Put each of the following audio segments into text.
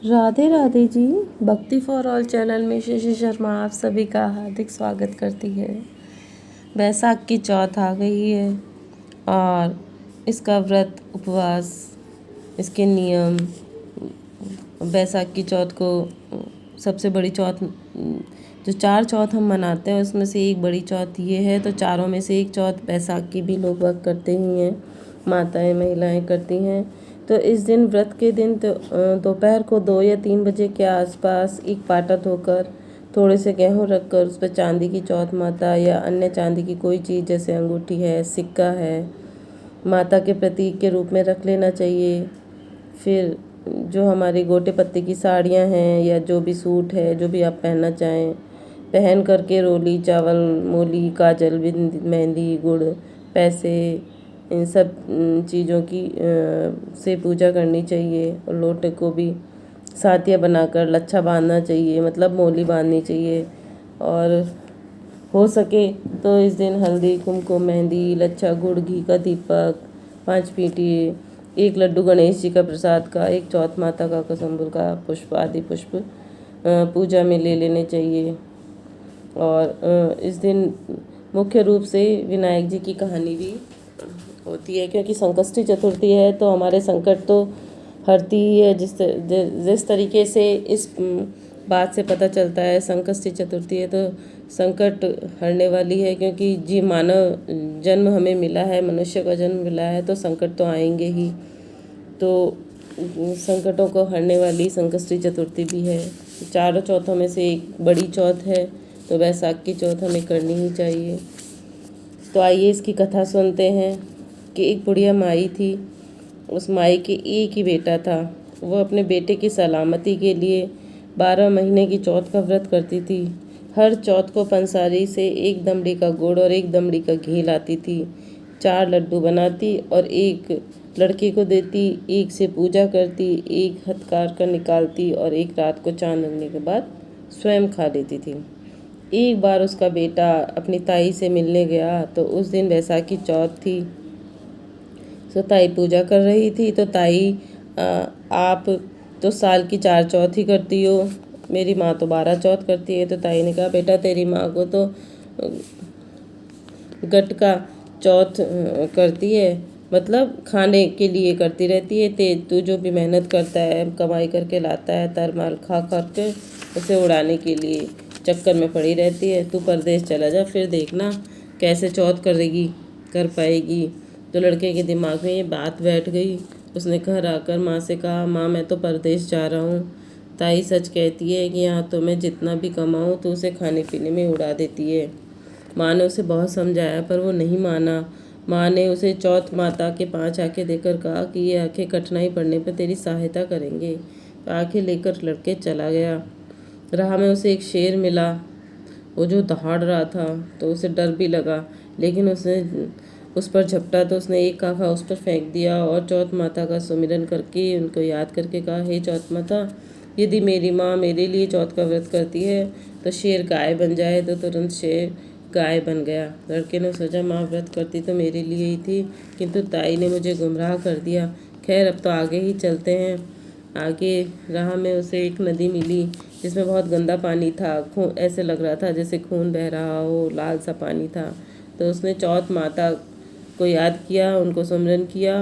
राधे राधे जी। भक्ति for all channel में शशि शर्मा आप सभी का हार्दिक स्वागत करती है। बैसाख की चौथ आ गई है और इसका व्रत उपवास, इसके नियम, बैसाख की चौथ को सबसे बड़ी चौथ, जो 4 चौथ हम मनाते हैं उसमें से एक बड़ी चौथ ये है, तो चारों में से एक चौथ बैसाख की भी लोग वक्त करते ही हैं, माताएं महिलाएं करती हैं। तो इस दिन व्रत के दिन तो दोपहर को 2 या 3 बजे के आसपास एक पाटा धोकर थोड़े से गेहूँ रखकर उस पर चांदी की चौथ माता या अन्य चांदी की कोई चीज़ जैसे अंगूठी है, सिक्का है, माता के प्रतीक के रूप में रख लेना चाहिए। फिर जो हमारी गोटे पत्ते की साड़ियाँ हैं या जो भी सूट है, जो भी आप पहनना चाहें, पहन करके रोली, चावल, मूली, काजल, बिंदी, मेहंदी, गुड़, पैसे, इन सब चीज़ों की से पूजा करनी चाहिए। और लोटे को भी सातिया बनाकर लच्छा बांधना चाहिए, मतलब मोली बांधनी चाहिए। और हो सके तो इस दिन हल्दी, कुमकुम, मेहंदी, लच्छा, गुड़, घी का दीपक, 5 पीटी, 1 लड्डू गणेश जी का प्रसाद का, 1 चौथ माता का कसम्बुल का पुष्प आदि पुष्प पूजा में ले लेने चाहिए। और इस दिन मुख्य रूप से विनायक जी की कहानी भी होती है, क्योंकि संकष्टी चतुर्थी है तो हमारे संकट तो हरती ही है। जिस तरीके से इस बात से पता चलता है संकष्टी चतुर्थी है तो संकट हरने वाली है, क्योंकि जी मानव जन्म हमें मिला है, मनुष्य का जन्म मिला है तो संकट तो आएंगे ही। तो संकटों को हरने वाली संकष्टी चतुर्थी भी है। चारों चौथों में से एक बड़ी चौथ है, तो बैसाख की चौथ हमें करनी ही चाहिए। तो आइए इसकी कथा सुनते हैं कि एक बुढ़िया माई थी। उस माई के एक ही बेटा था। वो अपने बेटे की सलामती के लिए 12 महीने की चौथ का व्रत करती थी। हर चौथ को पंसारी से 1 दमड़ी का गुड़ और 1 दमड़ी का घी लाती थी, 4 लड्डू बनाती और 1 लड़के को देती, 1 से पूजा करती, 1 हथकार कर निकालती और 1 रात को चांद उगने के बाद स्वयं खा लेती थी। एक बार उसका बेटा अपनी ताई से मिलने गया तो उस दिन बैसाखी चौथ थी। तो ताई पूजा कर रही थी। तो ताई, आप तो साल की 4 चौथ ही करती हो, मेरी माँ तो 12 चौथ करती है। तो ताई ने कहा, बेटा तेरी माँ को तो गट का चौथ करती है, मतलब खाने के लिए करती रहती है। तू जो भी मेहनत करता है, कमाई करके लाता है, तरमाल खा करके उसे उड़ाने के लिए चक्कर में पड़ी रहती है। तू परदेश चला जा, फिर देखना कैसे चौथ करेगी, कर पाएगी। तो लड़के के दिमाग में ये बात बैठ गई। उसने घर आकर माँ से कहा, माँ मैं तो परदेश जा रहा हूँ। ताई सच कहती है कि यहाँ तो मैं जितना भी कमाऊँ तो उसे खाने पीने में उड़ा देती है। माँ ने उसे बहुत समझाया पर वो नहीं माना। माँ ने उसे चौथ माता के 5 आंखें देकर कहा कि ये आंखें कठिनाई पड़ने पर तेरी सहायता करेंगे। तो आंखें लेकर लड़के चला गया। राह में उसे एक शेर मिला, वो जो दहाड़ रहा था। तो उसे डर भी लगा, लेकिन उसने उस पर झपटा तो उसने एक आँखा उस पर फेंक दिया और चौथ माता का सुमिरन करके उनको याद करके कहा, हे चौथ माता, यदि मेरी माँ मेरे लिए चौथ का व्रत करती है तो शेर गाय बन जाए। तो तुरंत शेर गाय बन गया। लड़के ने सोचा, माँ व्रत करती तो मेरे लिए ही थी, किंतु ताई ने मुझे गुमराह कर दिया। खैर अब तो आगे ही चलते हैं। आगे राह में उसे एक नदी मिली जिसमें बहुत गंदा पानी था। खून, ऐसे लग रहा था जैसे खून बह रहा हो, लाल सा पानी था। तो उसने चौथ माता को याद किया, उनको सुमिरन किया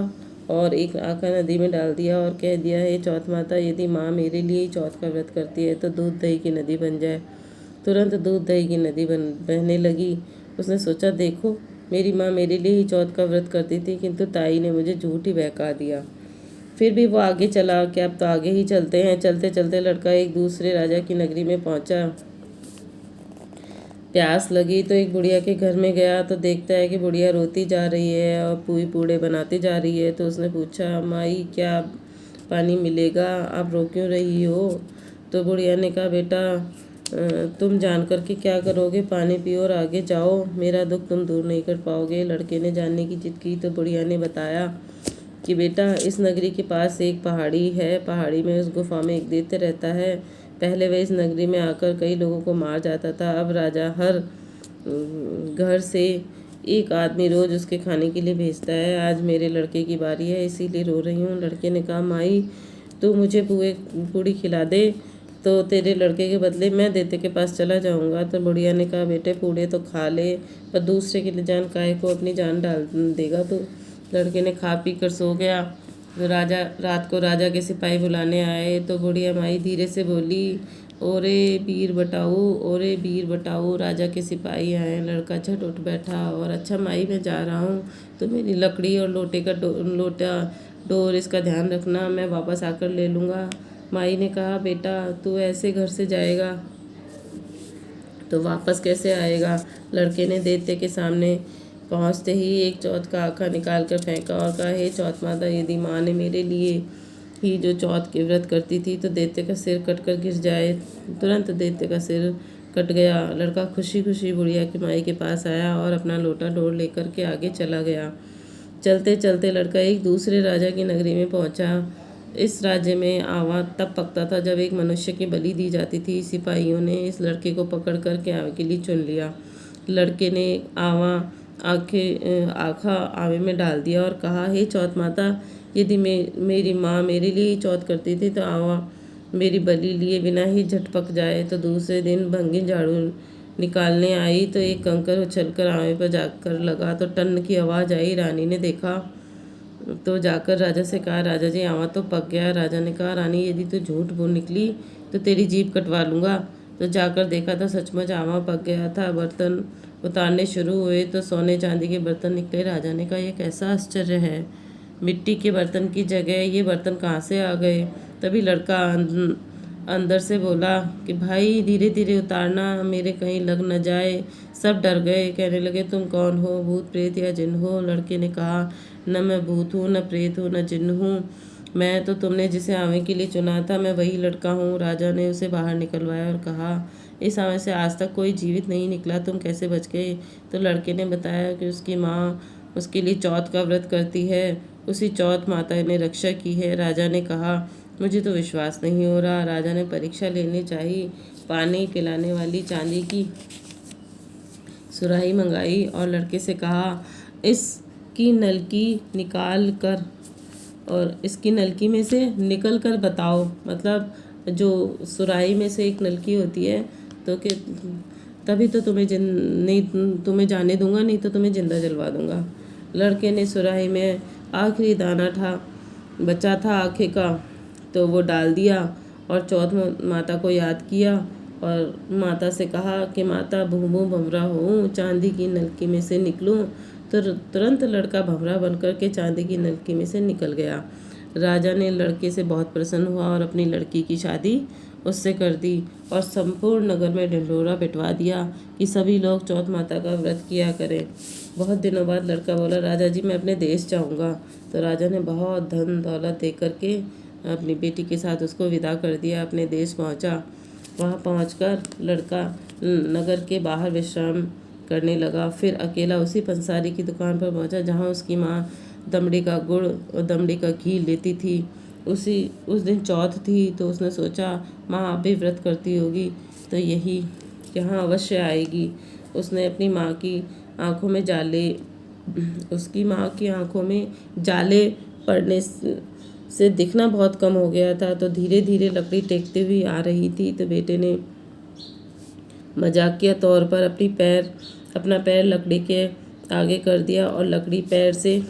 और एक आँखा नदी में डाल दिया और कह दिया, हे चौथ माता, यदि माँ मेरे लिए ही चौथ का व्रत करती है तो दूध दही की नदी बन जाए। तुरंत दूध दही की नदी बहने लगी। उसने सोचा, देखो मेरी माँ मेरे लिए ही चौथ का व्रत करती थी, किंतु ताई ने मुझे झूठ ही बहका दिया। फिर भी वो आगे चला कि अब तो आगे ही चलते हैं। चलते चलते लड़का एक दूसरे राजा की नगरी में पहुंचा। प्यास लगी तो एक बुढ़िया के घर में गया तो देखता है कि बुढ़िया रोती जा रही है और पूरी पूड़े बनाती जा रही है। तो उसने पूछा, माई क्या पानी मिलेगा, आप रो क्यों रही हो? तो बुढ़िया ने कहा, बेटा तुम जान कर के क्या करोगे, पानी पियो और आगे जाओ, मेरा दुख तुम दूर नहीं कर पाओगे। लड़के ने जानने की जिद की तो बुढ़िया ने बताया कि बेटा इस नगरी के पास एक पहाड़ी है, पहाड़ी में उस गुफा में एक दैत्य रहता है। पहले वह इस नगरी में आकर कई लोगों को मार जाता था। अब राजा हर घर से एक आदमी रोज उसके खाने के लिए भेजता है। आज मेरे लड़के की बारी है, इसीलिए रो रही हूँ। लड़के ने कहा, माई तू मुझे पूड़ी खिला दे तो तेरे लड़के के बदले मैं देते के पास चला जाऊंगा। तो बुढ़िया ने कहा, बेटे पूड़े तो खा ले, पर दूसरे की जान काहे को अपनी जान डाल देगा तू। लड़के ने खा पी कर सो गया। तो रात को राजा के सिपाही बुलाने आए तो बुढ़िया माई धीरे से बोली, ओरे बीर बटाऊ, ओरे बीर बटाऊ। राजा के सिपाही आए। लड़का झट उठ बैठा और, अच्छा माई मैं जा रहा हूँ, तो मेरी लकड़ी और लोटा डोर इसका ध्यान रखना, मैं वापस आकर ले लूँगा। माई ने कहा, बेटा तू ऐसे घर से जाएगा तो वापस कैसे आएगा। लड़के ने दैत्य के सामने पहुंचते ही एक चौथ का आखा निकाल कर फेंका और कहा, हे चौथ माता, यदि माँ ने मेरे लिए ही जो चौथ के व्रत करती थी तो दैत्य का सिर कटकर गिर जाए। तुरंत दैत्य का सिर कट गया। लड़का खुशी खुशी बुढ़िया की माई के पास आया और अपना लोटा डोर लेकर के आगे चला गया। चलते चलते लड़का एक दूसरे राजा की नगरी में पहुंचा। इस राज्य में आवा तब पकता था जब एक मनुष्य की बलि दी जाती थी। सिपाहियों ने इस लड़के को पकड़ कर के आवे के लिए चुन लिया। लड़के ने आखा आवे में डाल दिया और कहा, हे चौथ माता, यदि मेरी माँ मेरे लिए ही चौथ करती थी तो आवा मेरी बलि लिए बिना ही झट पक जाए। तो दूसरे दिन भंगी झाड़ू निकालने आई तो एक कंकर उछलकर आवे पर जाकर लगा तो टन की आवाज़ आई। रानी ने देखा तो जाकर राजा से कहा, राजा जी आवा तो पक गया। राजा ने कहा, रानी यदि तू झूठ बोल निकली तो तेरी जीभ कटवा लूँगा। तो जाकर देखा तो सचमुच आवा पक गया था। बर्तन उतारने शुरू हुए तो सोने चांदी के बर्तन निकले। राजा ने कहा, यह कैसा आश्चर्य है, मिट्टी के बर्तन की जगह ये बर्तन कहाँ से आ गए। तभी लड़का अंदर से बोला कि भाई धीरे धीरे उतारना, मेरे कहीं लग न जाए। सब डर गए, कहने लगे, तुम कौन हो, भूत प्रेत या जिन हो। लड़के ने कहा, न मैं भूत हूँ, न प्रेत हूँ, न जिन हूँ, मैं तो तुमने जिसे आवे के लिए चुना था मैं वही लड़का हूँ। राजा ने उसे बाहर निकलवाया और कहा, इस आवे से आज तक कोई जीवित नहीं निकला, तुम कैसे बच गए। तो लड़के ने बताया कि उसकी माँ उसके लिए चौथ का व्रत करती है, उसी चौथ माता ने रक्षा की है। राजा ने कहा, मुझे तो विश्वास नहीं हो रहा। राजा ने परीक्षा लेनी चाहिए। पानी पिलाने वाली चांदी की सुराही मंगाई और लड़के से कहा, इसकी नलकी निकाल कर और इसकी नलकी में से निकल कर बताओ, मतलब जो सुराही में से एक नलकी होती है तो कि तभी तो तुम्हें जाने दूंगा, नहीं तो तुम्हें जिंदा जलवा दूंगा। लड़के ने सुराही में आखिरी दाना बचा था आखे का तो वो डाल दिया और चौथ माता को याद किया और माता से कहा कि माता भूमू भंवरा हो, चांदी की नलकी में से निकलूं। तो तुरंत लड़का भंवरा बनकर के चांदी की नलकी में से निकल गया। राजा ने लड़के से बहुत प्रसन्न हुआ और अपनी लड़की की शादी उससे कर दी और संपूर्ण नगर में ढिंढोरा पिटवा दिया कि सभी लोग चौथ माता का व्रत किया करें। बहुत दिनों बाद लड़का बोला, राजा जी मैं अपने देश जाऊंगा। तो राजा ने बहुत धन दौलत दे करके अपनी बेटी के साथ उसको विदा कर दिया। अपने देश पहुंचा। वहां पहुंचकर लड़का नगर के बाहर विश्राम करने लगा। फिर अकेला उसी पंसारी की दुकान पर पहुंचा जहां उसकी माँ दमड़ी का गुड़ और दमड़ी का घी लेती थी। उस दिन चौथ थी तो उसने सोचा, माँ आप भी व्रत करती होगी तो यहाँ अवश्य आएगी। उसने अपनी माँ की आंखों में जाले पड़ने से दिखना बहुत कम हो गया था। तो धीरे धीरे लकड़ी टेकती हुई आ रही थी। तो बेटे ने मजाकिया तौर पर अपना पैर लकड़ी के आगे कर दिया और लकड़ी पैर से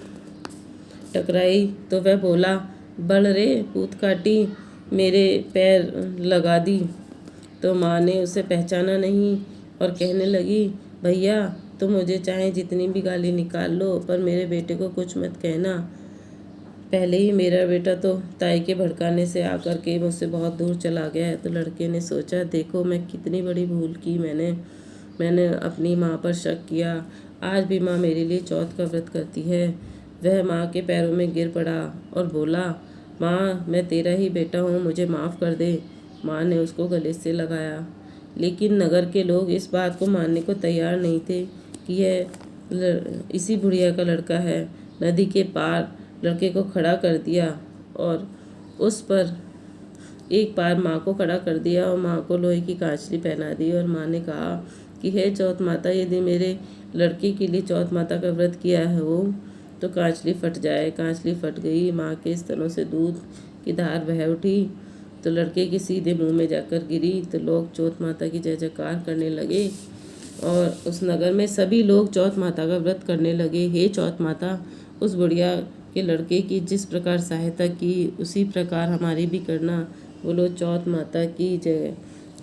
टकराई तो वह बोला, बल रे पूत काटी, मेरे पैर लगा दी। तो माँ ने उसे पहचाना नहीं और कहने लगी, भैया तुम मुझे चाहे जितनी भी गाली निकाल लो पर मेरे बेटे को कुछ मत कहना। पहले ही मेरा बेटा तो ताई के भड़काने से आकर के मुझसे बहुत दूर चला गया है। तो लड़के ने सोचा, देखो मैं कितनी बड़ी भूल की, मैंने अपनी माँ पर शक किया। आज भी माँ मेरे लिए चौथ का व्रत करती है। वह माँ के पैरों में गिर पड़ा और बोला, माँ मैं तेरा ही बेटा हूँ, मुझे माफ़ कर दे। माँ ने उसको गले से लगाया, लेकिन नगर के लोग इस बात को मानने को तैयार नहीं थे कि यह इसी बुढ़िया का लड़का है। नदी के पार लड़के को खड़ा कर दिया और उस पर एक बार माँ को खड़ा कर दिया और माँ को लोहे की कांचली पहना दी। और माँ ने कहा कि हे चौथ माता, यदि मेरे लड़के के लिए चौथ माता का व्रत किया है वो तो कांचली फट जाए। कांचली फट गई। माँ के स्तनों से दूध की धार बह उठी तो लड़के के सीधे मुंह में जाकर गिरी। तो लोग चौथ माता की जय जयकार करने लगे और उस नगर में सभी लोग चौथ माता का व्रत करने लगे। हे चौथ माता, उस बुढ़िया के लड़के की जिस प्रकार सहायता की उसी प्रकार हमारी भी करना। बोलो चौथ माता की जय।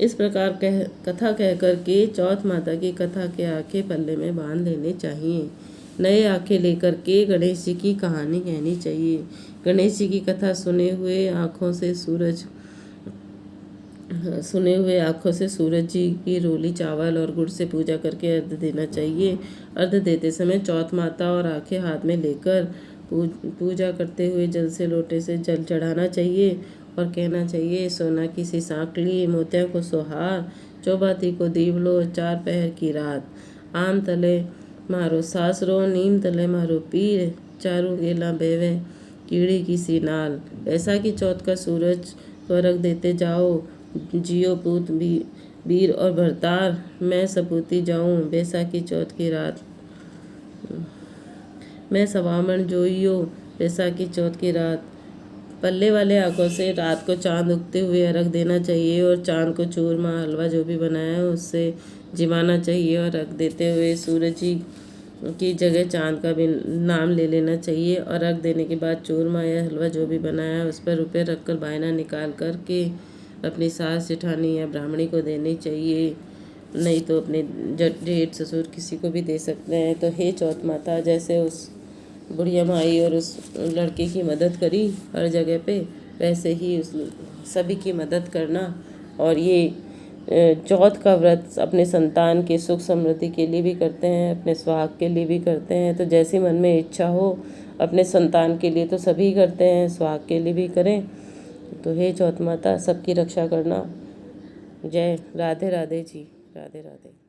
इस प्रकार कथा कह कर के चौथ माता की कथा के आंखें पल्ले में बांध लेने चाहिए। नए आंखें लेकर के गणेश जी की कहानी कहनी चाहिए। गणेश जी की कथा सुने हुए आँखों से सूरज जी की रोली चावल और गुड़ से पूजा करके अर्घ देना चाहिए। अर्घ देते समय चौथ माता और आंखें हाथ में लेकर पूजा करते हुए जल से लोटे से जल चढ़ाना चाहिए और कहना चाहिए, सोना की सी सांकली, मोतिया को सोहार, चौबाती को दीवलो, चार पहर की रात, आम तले मारो सासरो, नीम तले मारो पीर, चारों गेला बेवे कीड़ी की सी नाल। बैसाखी चौथ का सूरज को अर्घ देते जाओ, जियो पूत वीर और भरतार, मैं सपूती जाऊं बैसाखी चौथ की रात। मैं सवामण जोइयो बैसाखी चौथ की रात। पल्ले वाले आंखों से रात को चांद उगते हुए अर्घ देना चाहिए और चांद को चूरमा हलवा जो भी बनाया है उससे जिमाना चाहिए और अर्घ देते हुए सूरज जी की जगह चांद का भी नाम ले लेना चाहिए और अर्घ देने के बाद चूरमा या हलवा जो भी बनाया है उस पर रुपये रख कर बायना निकाल कर के अपनी सास जेठानी या ब्राह्मणी को देनी चाहिए, नहीं तो अपने जेठ ससुर किसी को भी दे सकते हैं। तो हे चौथ माता, जैसे उस बुढ़िया माई और उस लड़के की मदद करी हर जगह पे, वैसे ही उस सभी की मदद करना। और ये चौथ का व्रत अपने संतान के सुख समृद्धि के लिए भी करते हैं, अपने सुहाग के लिए भी करते हैं। तो जैसी मन में इच्छा हो, अपने संतान के लिए तो सभी करते हैं, सुहाग के लिए भी करें। तो हे चौथ माता, सबकी रक्षा करना। जय राधे राधे जी, राधे राधे।